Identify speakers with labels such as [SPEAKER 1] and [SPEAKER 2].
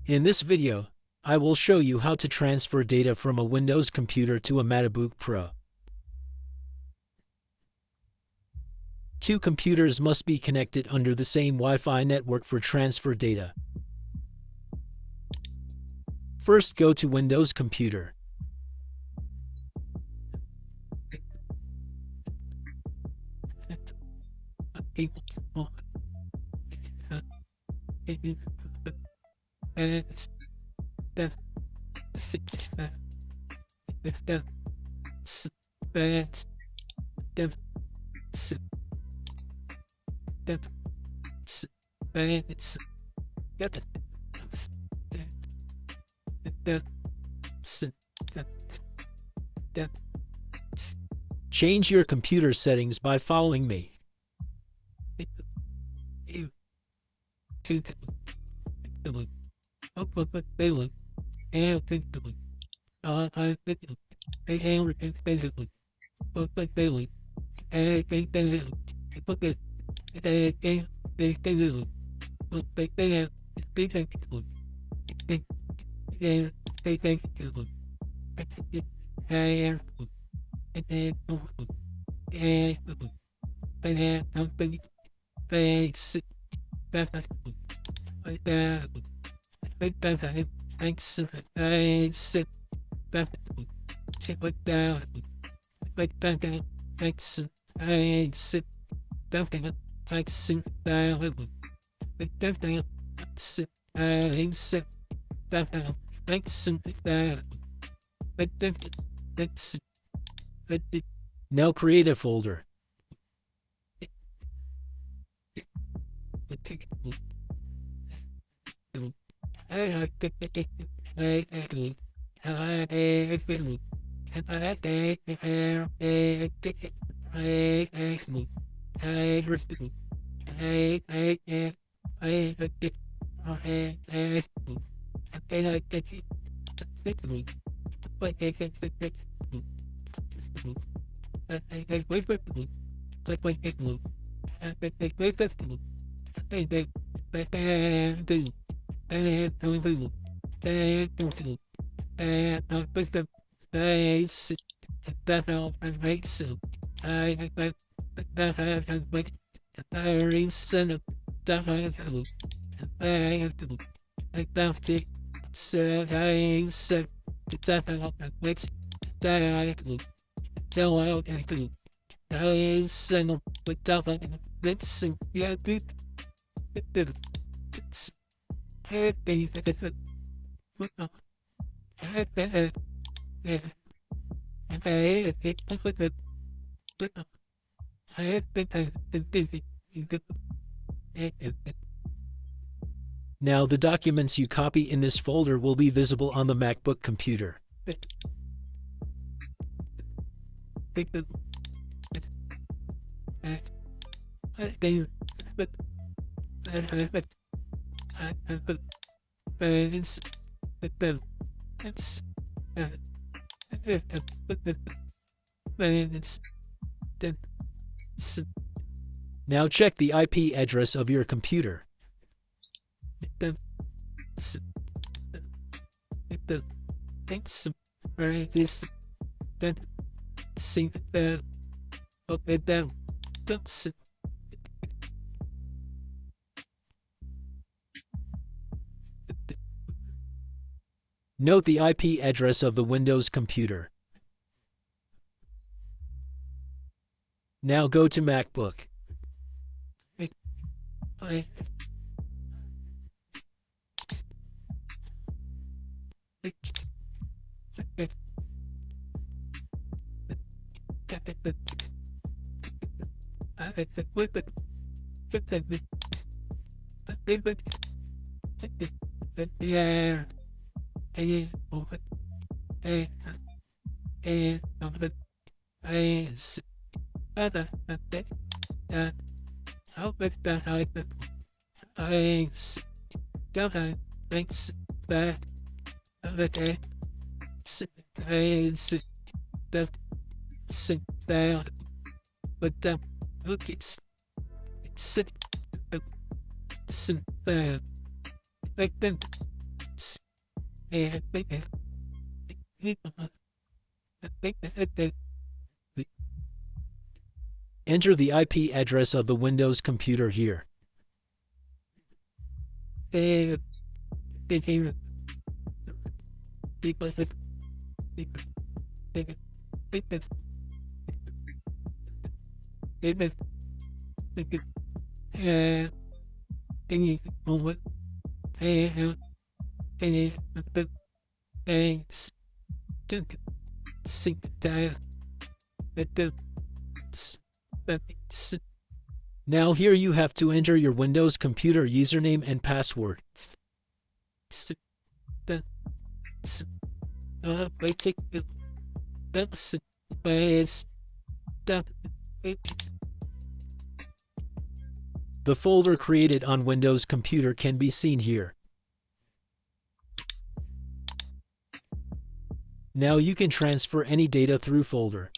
[SPEAKER 1] In this video, I will show you how to transfer data from a Windows computer to a MacBook Pro. Two computers must be connected under the same Wi-Fi network for transfer data. First, go to Windows Computer. Change your computer settings by following me. Now create a folder. Now the documents you copy in this folder will be visible on the MacBook computer. Now check the IP address of your computer. Note the IP address of the Windows computer. Now go to MacBook. Enter the IP address of the Windows computer here. Now here you have to enter your Windows computer username and password. The folder created on Windows computer can be seen here. Now you can transfer any data through folder.